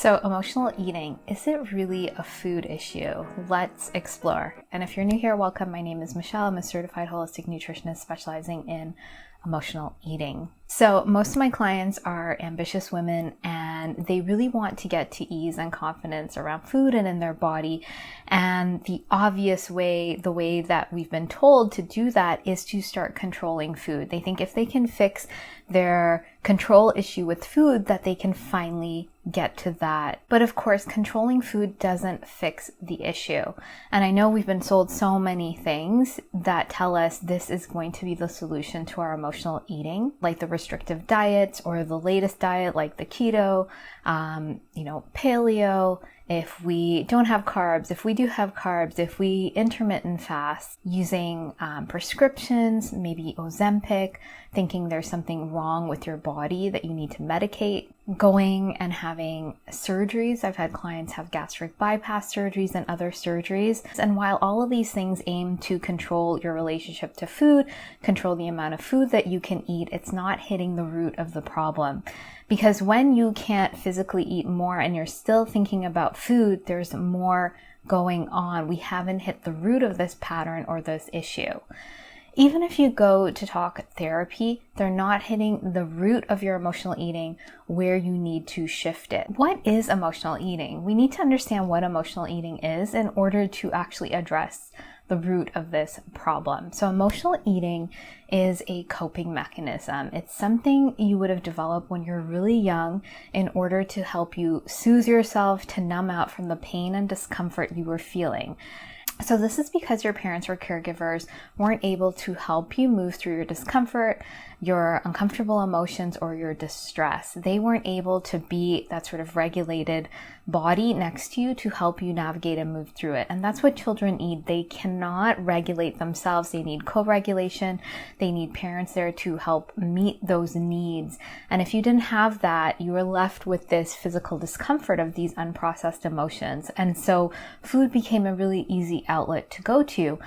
So emotional eating, is it really a food issue? Let's explore. And if you're new here, welcome. My name is Michelle. I'm a certified holistic nutritionist specializing in emotional eating. So most of my clients are ambitious women and they really want to get to ease and confidence around food and in their body. And the obvious way, the way that we've been told to do that is to start controlling food. They think if they can fix their control issue with food, that they can finally get to that. But of course, controlling food doesn't fix the issue. And I know we've been sold so many things that tell us this is going to be the solution to our emotional eating, like the restrictive diets or the latest diet like the keto, paleo. If we don't have carbs, if we do have carbs, if we intermittent fast, using prescriptions, maybe Ozempic, thinking there's something wrong with your body that you need to medicate, going and having surgeries. I've had clients have gastric bypass surgeries and other surgeries. And while all of these things aim to control your relationship to food, control the amount of food that you can eat, it's not hitting the root of the problem. Because when you can't physically eat more and you're still thinking about food, there's more going on. We haven't hit the root of this pattern or this issue. Even if you go to talk therapy, they're not hitting the root of your emotional eating where you need to shift it. What is emotional eating? We need to understand what emotional eating is in order to actually address the root of this problem. So emotional eating is a coping mechanism. It's something you would have developed when you're really young in order to help you soothe yourself, to numb out from the pain and discomfort you were feeling. So this is because your parents or caregivers weren't able to help you move through your discomfort, your uncomfortable emotions, or your distress. They weren't able to be that sort of regulated body next to you to help you navigate and move through it. And that's what children need. They cannot regulate themselves. They need co-regulation. They need parents there to help meet those needs. And if you didn't have that, you were left with this physical discomfort of these unprocessed emotions. And so food became a really easy outlet to go to.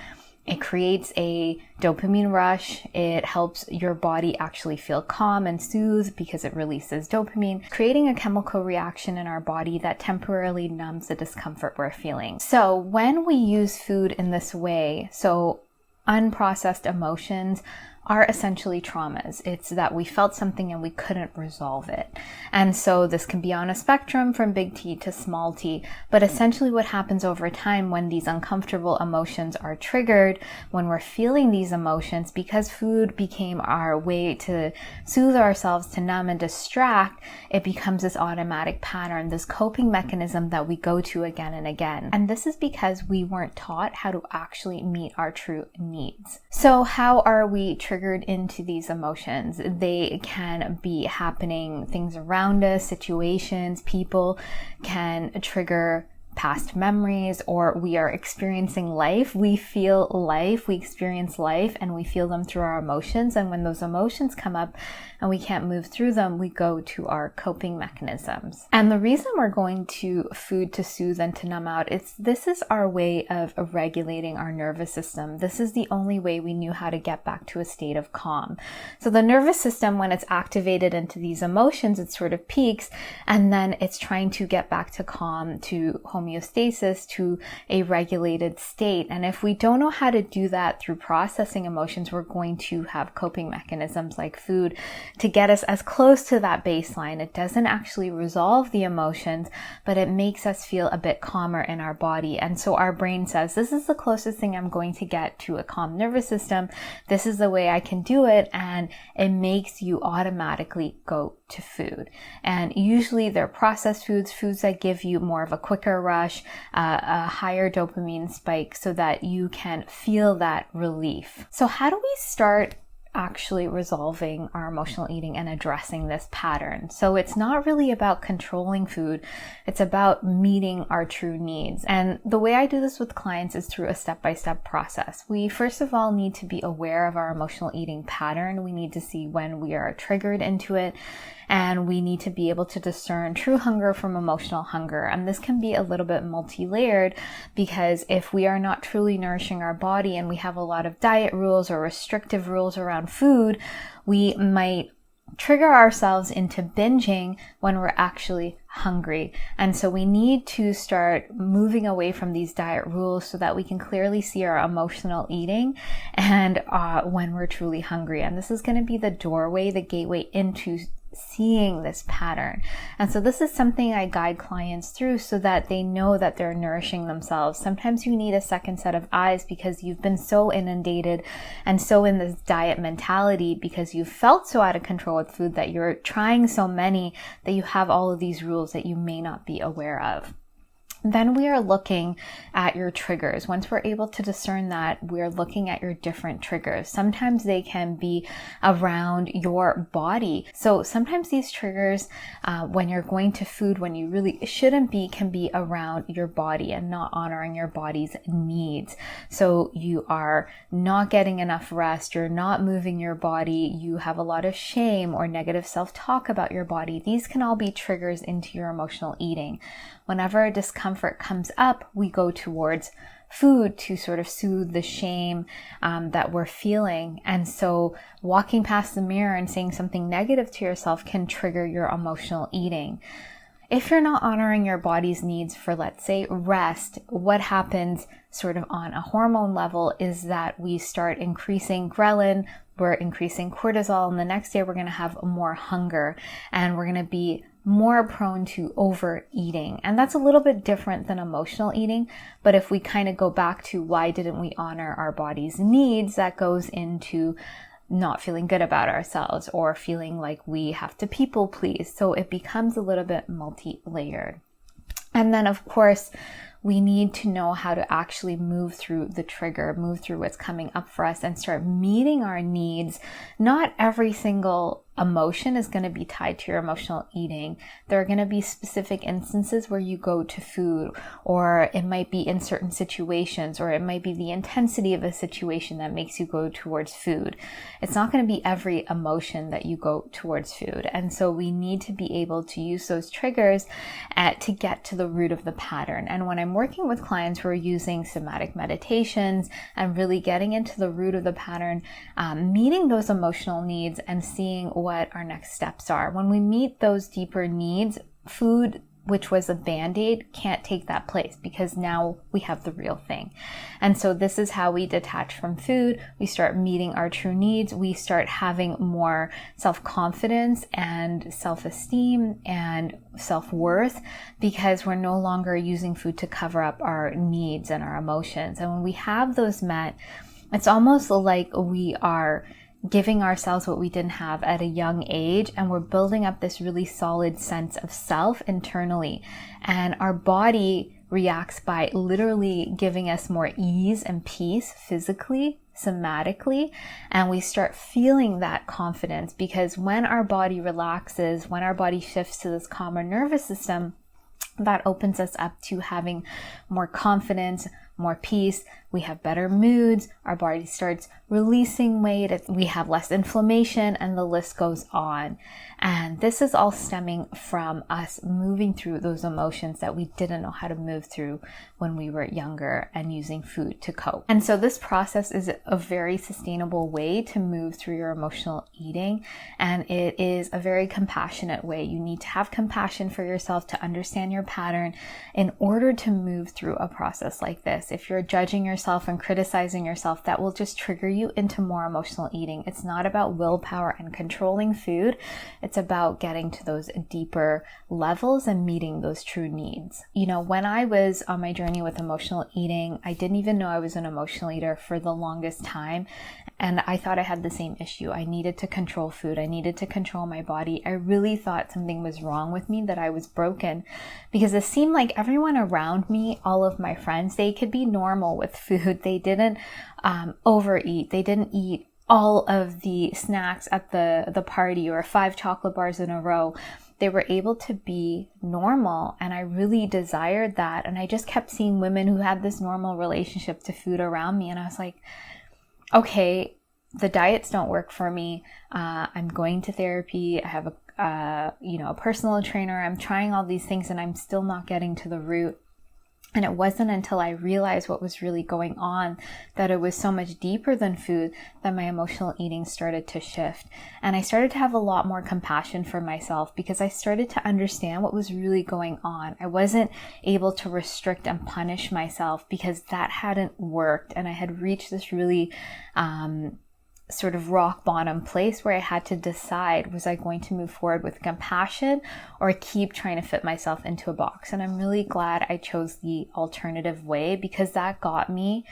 It creates a dopamine rush. It helps your body actually feel calm and soothed because it releases dopamine, creating a chemical reaction in our body that temporarily numbs the discomfort we're feeling. So when we use food in this way, so unprocessed emotions are essentially traumas. It's that we felt something and we couldn't resolve it. And so this can be on a spectrum from big T to small t, but essentially what happens over time when these uncomfortable emotions are triggered, when we're feeling these emotions, because food became our way to soothe ourselves, to numb and distract, it becomes this automatic pattern, this coping mechanism that we go to again and again. And this is because we weren't taught how to actually meet our true needs. So how are we triggered into these emotions? They can be happening, things around us, situations, people can trigger past memories, or we are experiencing life. We feel life, we experience life, and we feel them through our emotions. And when those emotions come up and we can't move through them, we go to our coping mechanisms. And the reason we're going to food to soothe and to numb out, this is our way of regulating our nervous system. This is the only way we knew how to get back to a state of calm. So the nervous system, when it's activated into these emotions, it sort of peaks, and then it's trying to get back to calm, to homeostasis, to a regulated state. And if we don't know how to do that through processing emotions, we're going to have coping mechanisms like food to get us as close to that baseline. It doesn't actually resolve the emotions, but it makes us feel a bit calmer in our body. And so our brain says, this is the closest thing I'm going to get to a calm nervous system. This is the way I can do it. And it makes you automatically go to food. And usually they're processed foods that give you more of a quicker rush, a higher dopamine spike, so that you can feel that relief. So how do we start actually resolving our emotional eating and addressing this pattern? So it's not really about controlling food. It's about meeting our true needs. And the way I do this with clients is through a step-by-step process. We first of all need to be aware of our emotional eating pattern. We need to see when we are triggered into it. And we need to be able to discern true hunger from emotional hunger. And this can be a little bit multi-layered, because if we are not truly nourishing our body and we have a lot of diet rules or restrictive rules around food, we might trigger ourselves into binging when we're actually hungry. And so we need to start moving away from these diet rules so that we can clearly see our emotional eating and when we're truly hungry. And this is going to be the doorway, the gateway into seeing this pattern. And so this is something I guide clients through so that they know that they're nourishing themselves. Sometimes you need a second set of eyes because you've been so inundated and so in this diet mentality because you felt so out of control with food that you're trying so many that you have all of these rules that you may not be aware of. Then we are looking at your triggers. Once we're able to discern that, we're looking at your different triggers. Sometimes they can be around your body. So sometimes these triggers, when you're going to food, when you really shouldn't be, can be around your body and not honoring your body's needs. So you are not getting enough rest. You're not moving your body. You have a lot of shame or negative self-talk about your body. These can all be triggers into your emotional eating. Whenever discomfort comes up, we go towards food to sort of soothe the shame that we're feeling. And so walking past the mirror and saying something negative to yourself can trigger your emotional eating. If you're not honoring your body's needs for, let's say, rest, what happens sort of on a hormone level is that we start increasing ghrelin, we're increasing cortisol, and the next day we're going to have more hunger and we're going to be more prone to overeating. And that's a little bit different than emotional eating. But if we kind of go back to why didn't we honor our body's needs, that goes into not feeling good about ourselves or feeling like we have to people please. So it becomes a little bit multi-layered. And then of course, we need to know how to actually move through the trigger, move through what's coming up for us and start meeting our needs. Not every single emotion is going to be tied to your emotional eating. There are going to be specific instances where you go to food, or it might be in certain situations, or it might be the intensity of a situation that makes you go towards food. It's not going to be every emotion that you go towards food. And so we need to be able to use those triggers to get to the root of the pattern. And when I'm working with clients who are using somatic meditations and really getting into the root of the pattern, meeting those emotional needs and seeing what our next steps are. When we meet those deeper needs, food, which was a band-aid, can't take that place because now we have the real thing. And so this is how we detach from food. We start meeting our true needs. We start having more self-confidence and self-esteem and self-worth because we're no longer using food to cover up our needs and our emotions. And when we have those met, it's almost like we are giving ourselves what we didn't have at a young age, and we're building up this really solid sense of self internally. And our body reacts by literally giving us more ease and peace physically, somatically, and we start feeling that confidence because when our body relaxes, when our body shifts to this calmer nervous system, that opens us up to having more confidence, more peace. We have better moods. Our body starts releasing weight. We have less inflammation, and the list goes on. And this is all stemming from us moving through those emotions that we didn't know how to move through when we were younger and using food to cope. And so this process is a very sustainable way to move through your emotional eating. And it is a very compassionate way. You need to have compassion for yourself to understand your pattern in order to move through a process like this. If you're judging yourself and criticizing yourself, that will just trigger you into more emotional eating. It's not about willpower and controlling food. It's about getting to those deeper levels and meeting those true needs. You know, when I was on my journey with emotional eating, I didn't even know I was an emotional eater for the longest time. And I thought I had the same issue. I needed to control food. I needed to control my body. I really thought something was wrong with me, that I was broken, because it seemed like everyone around me, all of my friends, they could be normal with food. They didn't overeat. They didn't eat all of the snacks at the party or 5 chocolate bars in a row. They were able to be normal, and I really desired that. And I just kept seeing women who had this normal relationship to food around me, and I was like, okay, the diets don't work for me. I'm going to therapy. I have a personal trainer. I'm trying all these things, and I'm still not getting to the root. And it wasn't until I realized what was really going on, that it was so much deeper than food, that my emotional eating started to shift. And I started to have a lot more compassion for myself because I started to understand what was really going on. I wasn't able to restrict and punish myself because that hadn't worked. And I had reached this really sort of rock bottom place where I had to decide, was I going to move forward with compassion or keep trying to fit myself into a box? And I'm really glad I chose the alternative way, because that got me,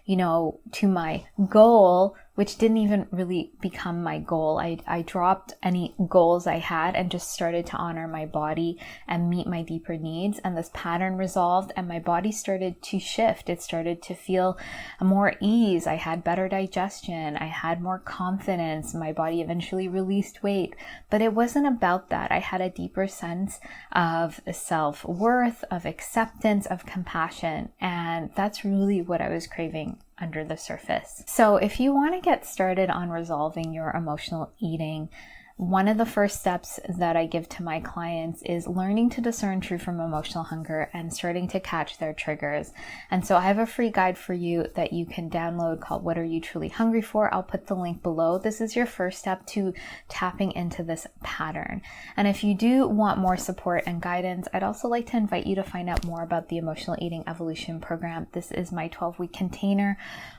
to my goal, which didn't even really become my goal. I dropped any goals I had and just started to honor my body and meet my deeper needs. And this pattern resolved and my body started to shift. It started to feel more ease. I had better digestion. I had more confidence. My body eventually released weight. But it wasn't about that. I had a deeper sense of self-worth, of acceptance, of compassion. And that's really what I was craving under the surface. So if you want to get started on resolving your emotional eating, one of the first steps that I give to my clients is learning to discern true from emotional hunger and starting to catch their triggers. And so I have a free guide for you that you can download called What Are You Truly Hungry For? I'll put the link below. This is your first step to tapping into this pattern. And if you do want more support and guidance, I'd also like to invite you to find out more about the Emotional Eating Evolution Program. This is my 12-week container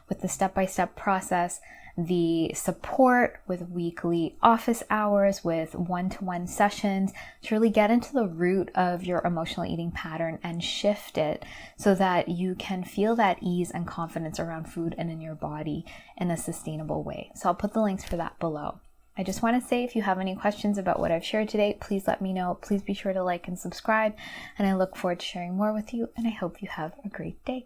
with the step-by-step process, the support with weekly office hours, with one-to-one sessions to really get into the root of your emotional eating pattern and shift it so that you can feel that ease and confidence around food and in your body in a sustainable way. So I'll put the links for that below. I just want to say, if you have any questions about what I've shared today, please let me know. Please be sure to like and subscribe, and I look forward to sharing more with you, and I hope you have a great day.